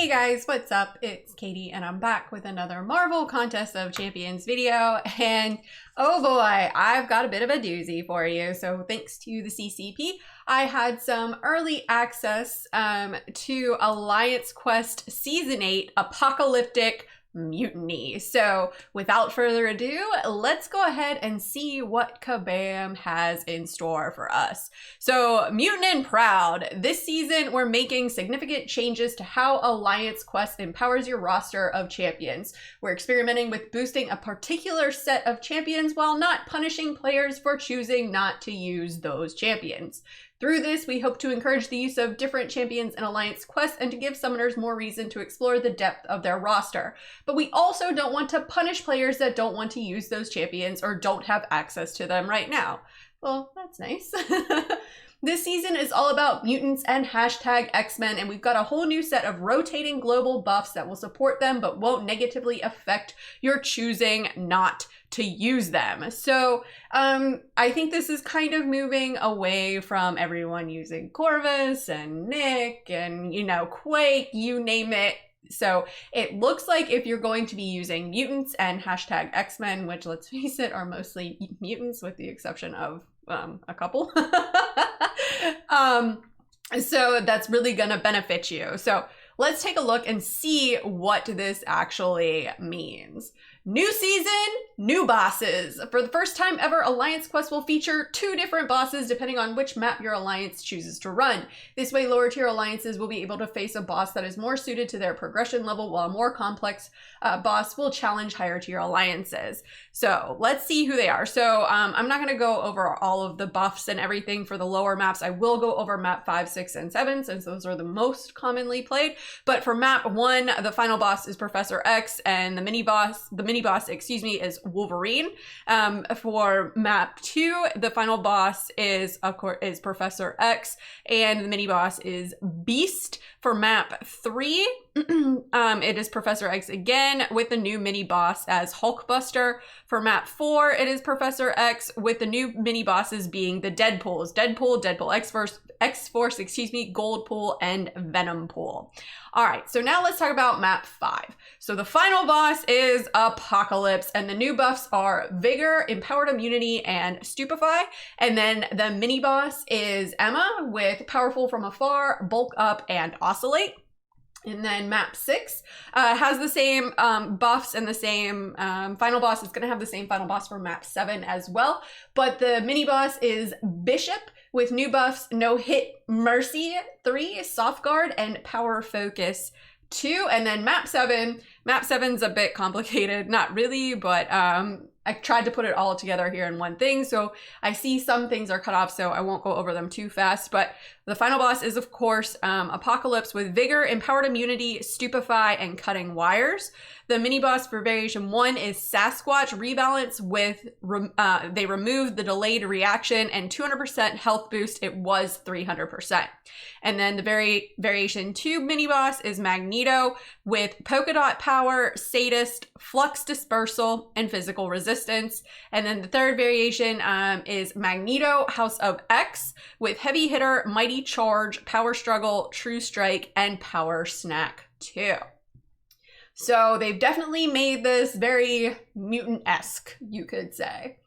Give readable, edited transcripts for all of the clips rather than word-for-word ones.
Hey guys, what's up? It's Katie and I'm back with another Marvel Contest of Champions video, and oh boy, I've got a bit of a doozy for you. So thanks to the CCP, I had some early access to Alliance Quest Season 8 Apocalyptic Mutiny. So without further ado, let's go ahead and see what Kabam has in store for us. So Mutant and Proud, this season we're making significant changes to how Alliance Quest empowers your roster of champions. We're experimenting with boosting a particular set of champions while not punishing players for choosing not to use those champions. Through this, we hope to encourage the use of different champions in Alliance Quest and to give summoners more reason to explore the depth of their roster. But we also don't want to punish players that don't want to use those champions or don't have access to them right now. Well, that's nice. This season is all about mutants and #X-Men, and we've got a whole new set of rotating global buffs that will support them but won't negatively affect your choosing not to use them. So I think this is kind of moving away from everyone using Corvus and Nick and, you know, Quake, you name it. So it looks like if you're going to be using mutants and #X-Men, which let's face it are mostly mutants with the exception of a couple. So that's really gonna benefit you. So let's take a look and see what this actually means. New season, new bosses. For the first time ever, Alliance Quest will feature 2 different bosses depending on which map your alliance chooses to run. This way, lower tier alliances will be able to face a boss that is more suited to their progression level, while a more complex boss will challenge higher tier alliances. So let's see who they are. So I'm not gonna go over all of the buffs and everything for the lower maps. I will go over map 5, 6, and 7 since those are the most commonly played. But for map 1, the final boss is Professor X, and the mini boss, excuse me, is Wolverine. For map 2, the final boss is, of course, Professor X, and the mini boss is Beast. For map 3, it is Professor X again with the new mini boss as Hulkbuster. For map 4, it is Professor X with the new mini bosses being the Deadpools, Deadpool X-Force, excuse me, Goldpool, and Venompool. All right, so now let's talk about map 5. So the final boss is Apocalypse, and the new buffs are Vigor, Empowered Immunity, and Stupefy. And then the mini boss is Emma with Powerful from Afar, Bulk Up, and Oscillate. And then map 6 has the same buffs and the same final boss. It's going to have the same final boss for map 7 as well. But the mini boss is Bishop with new buffs, No Hit Mercy 3, Soft Guard, and Power Focus 2. And then map 7's a bit complicated. Not really, but I tried to put it all together here in one thing. So I see some things are cut off, so I won't go over them too fast. But the final boss is, of course, Apocalypse with Vigor, Empowered Immunity, Stupefy, and Cutting Wires. The mini boss for variation 1 is Sasquatch Rebalance with, they removed the delayed reaction and 200% health boost. It was 300%. And then the variation 2 mini boss is Magneto with Polka Dot Power, Sadist, Flux Dispersal, and Physical Resistance. And then the third variation is Magneto, House of X with Heavy Hitter, Mighty Charge, Power Struggle, True Strike, and Power Snack 2. So they've definitely made this very mutant-esque, you could say.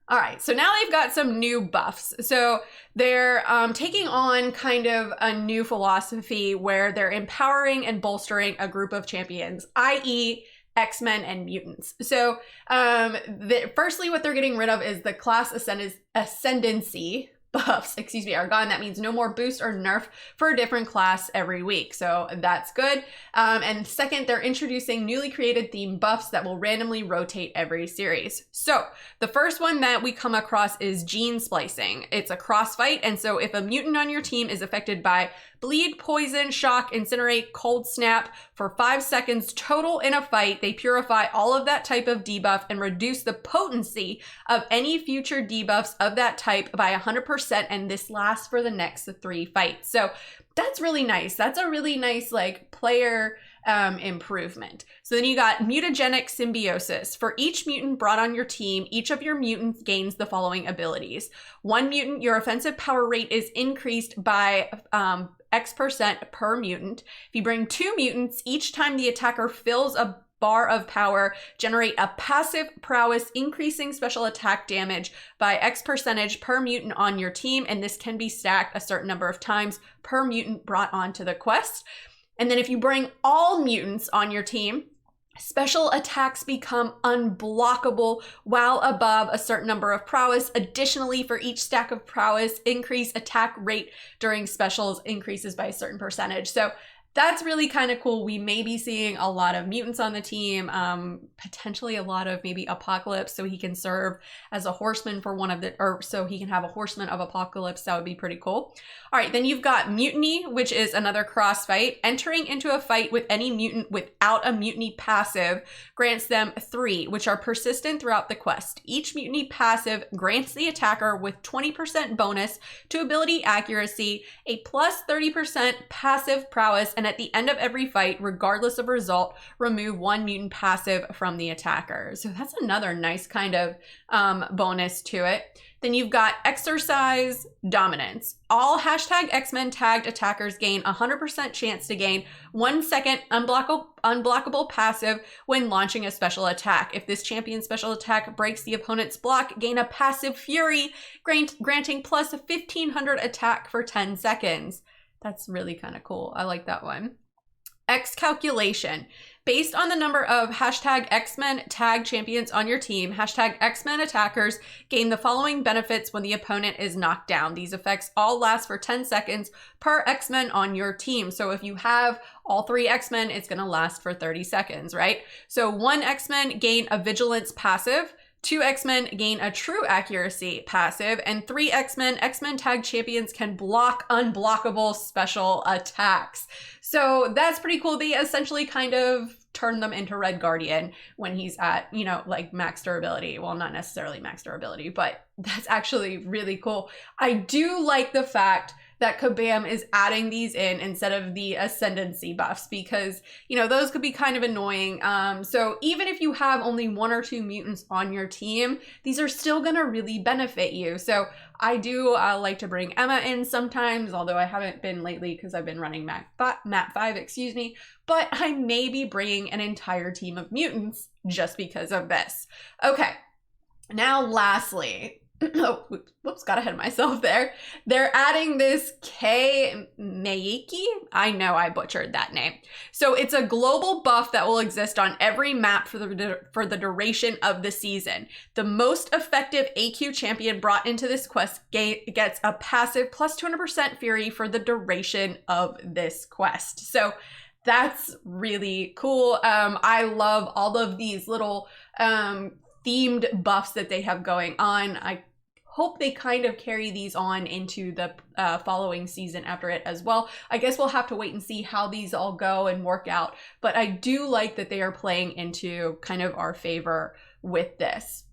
All right, so now they've got some new buffs. So they're taking on kind of a new philosophy where they're empowering and bolstering a group of champions, i.e. X-Men and mutants. So firstly, what they're getting rid of is the class ascendancy buffs, are gone. That means no more boost or nerf for a different class every week. So that's good. And second, they're introducing newly created theme buffs that will randomly rotate every series. So the first one that we come across is gene splicing. It's a crossfight. And so if a mutant on your team is affected by bleed, poison, shock, incinerate, cold snap for 5 seconds total in a fight, they purify all of that type of debuff and reduce the potency of any future debuffs of that type by 100%, and this lasts for the next 3 fights. So that's really nice. That's a really nice like player improvement. So then you got mutagenic symbiosis. For each mutant brought on your team, each of your mutants gains the following abilities. One mutant, your offensive power rate is increased by X% per mutant. If you bring 2 mutants, each time the attacker fills a bar of power, generate a passive prowess, increasing special attack damage by X% per mutant on your team, and this can be stacked a certain number of times per mutant brought onto the quest. And then if you bring all mutants on your team, special attacks become unblockable while above a certain number of prowess. Additionally, for each stack of prowess, increase attack rate during specials increases by a certain percentage. So that's really kind of cool. We may be seeing a lot of mutants on the team, potentially a lot of maybe Apocalypse, so he can serve as a horseman for one of the, or so he can have a horseman of Apocalypse. That would be pretty cool. All right, then you've got Mutiny, which is another cross fight. Entering into a fight with any mutant without a mutiny passive grants them 3, which are persistent throughout the quest. Each mutiny passive grants the attacker with 20% bonus to ability accuracy, a plus 30% passive prowess, and at the end of every fight, regardless of result, remove 1 mutant passive from the attacker. So that's another nice kind of bonus to it. Then you've got Exercise Dominance. All #X-Men tagged attackers gain 100% chance to gain 1 second unblockable passive when launching a special attack. If this champion's special attack breaks the opponent's block, gain a passive Fury, granting plus 1500 attack for 10 seconds. That's really kind of cool. I like that one. X Calculation. Based on the number of #X-Men tag champions on your team, #X-Men attackers gain the following benefits when the opponent is knocked down. These effects all last for 10 seconds per X-Men on your team. So if you have all 3 X-Men, it's going to last for 30 seconds, right? So 1 X-Men gain a Vigilance passive, 2 X-Men gain a True Accuracy passive, and 3 X-Men tag champions can block unblockable special attacks. So that's pretty cool. They essentially kind of turn them into Red Guardian when he's at, you know, like max durability. Well, not necessarily max durability, but that's actually really cool. I do like the fact that Kabam is adding these in instead of the ascendancy buffs, because, you know, those could be kind of annoying. So even if you have only 1 or 2 mutants on your team, these are still gonna really benefit you. So I do like to bring Emma in sometimes, although I haven't been lately because I've been running map 5, excuse me, but I may be bringing an entire team of mutants just because of this. Okay, now lastly, oh, whoops, got ahead of myself there. They're adding this Mcoc. I know I butchered that name. So it's a global buff that will exist on every map for the duration of the season. The most effective AQ champion brought into this quest gets a passive plus 200% Fury for the duration of this quest. So that's really cool. I love all of these little themed buffs that they have going on. I hope they kind of carry these on into the following season after it as well. I guess we'll have to wait and see how these all go and work out, but I do like that they are playing into kind of our favor with this.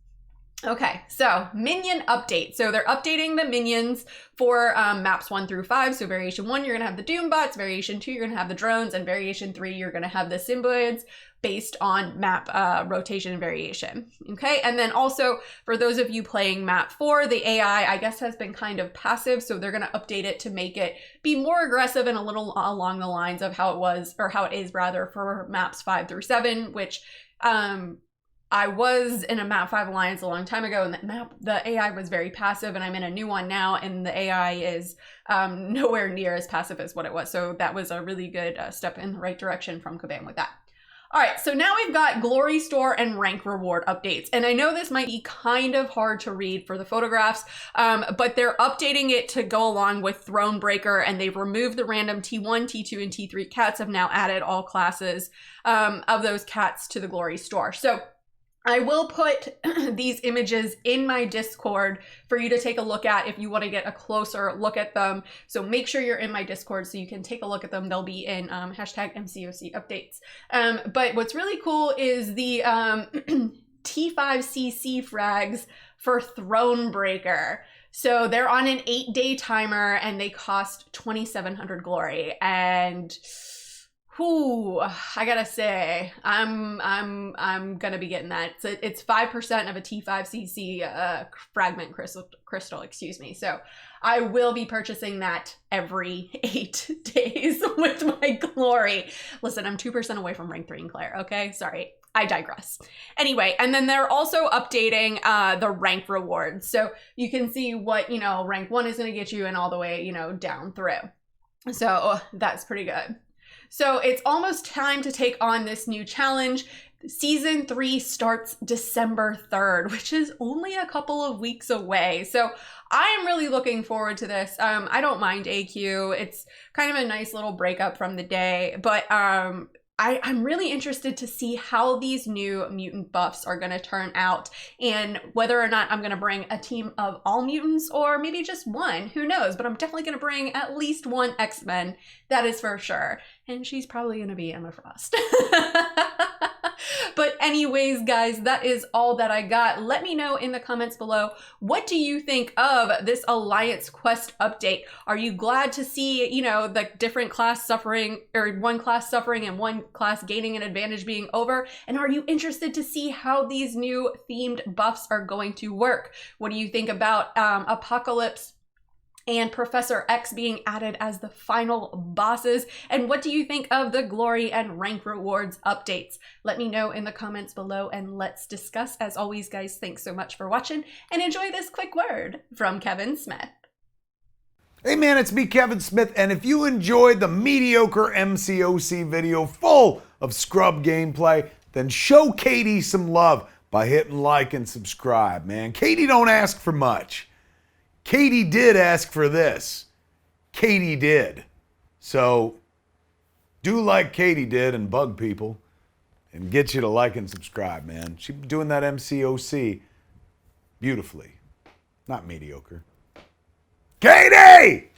Okay, so Minion update. So they're updating the minions for maps 1 through 5. So variation 1, you're gonna have the Doombots. Variation 2, you're gonna have the drones. And variation 3, you're gonna have the symbioids based on map rotation and variation. Okay, and then also for those of you playing map 4, the AI, I guess, has been kind of passive. So they're gonna update it to make it be more aggressive and a little along the lines of how it was, or how it is rather, for maps 5 through 7, which I was in a map 5 alliance a long time ago, and that map, the AI was very passive, and I'm in a new one now, and the AI is nowhere near as passive as what it was. So that was a really good step in the right direction from Kabam with that. All right, so now we've got Glory Store and Rank Reward updates. And I know this might be kind of hard to read for the photographs, but they're updating it to go along with Thronebreaker, and they've removed the random T1, T2, and T3 cats, have now added all classes of those cats to the Glory Store. So I will put these images in my Discord for you to take a look at if you want to get a closer look at them. So make sure you're in my Discord so you can take a look at them. They'll be in #MCOC updates. But what's really cool is the T5CC frags for Thronebreaker. So they're on an 8-day timer and they cost 2,700 glory. And Whew, I gotta say, I'm gonna be getting that. It's 5% of a T5CC fragment crystal, excuse me. So I will be purchasing that every 8 days with my glory. Listen, I'm 2% away from rank 3 in Claire, okay? Sorry, I digress. Anyway, and then they're also updating the rank rewards. So you can see what, rank 1 is gonna get you and all the way, down through. So that's pretty good. So it's almost time to take on this new challenge. Season 3 starts December 3rd, which is only a couple of weeks away. So I am really looking forward to this. I don't mind AQ. It's kind of a nice little breakup from the day, but I'm really interested to see how these new mutant buffs are going to turn out and whether or not I'm going to bring a team of all mutants or maybe just one, who knows, but I'm definitely going to bring at least one X-Men, that is for sure. And she's probably going to be Emma Frost. But anyways, guys, that is all that I got. Let me know in the comments below, what do you think of this Alliance Quest update? Are you glad to see, the different class suffering, or one class suffering and one class gaining an advantage being over? And are you interested to see how these new themed buffs are going to work? What do you think about Apocalypse and Professor X being added as the final bosses? And what do you think of the glory and rank rewards updates? Let me know in the comments below and let's discuss. As always, guys, thanks so much for watching and enjoy this quick word from Kevin Smith. Hey man, it's me, Kevin Smith, and if you enjoyed the mediocre Mcoc video full of scrub gameplay, then show Katy some love by hitting like and subscribe, man. Katy don't ask for much. Katy did ask for this. Katy did. So do like Katy did and bug people and get you to like and subscribe, man. She's doing that Mcoc beautifully. Not mediocre. Katy!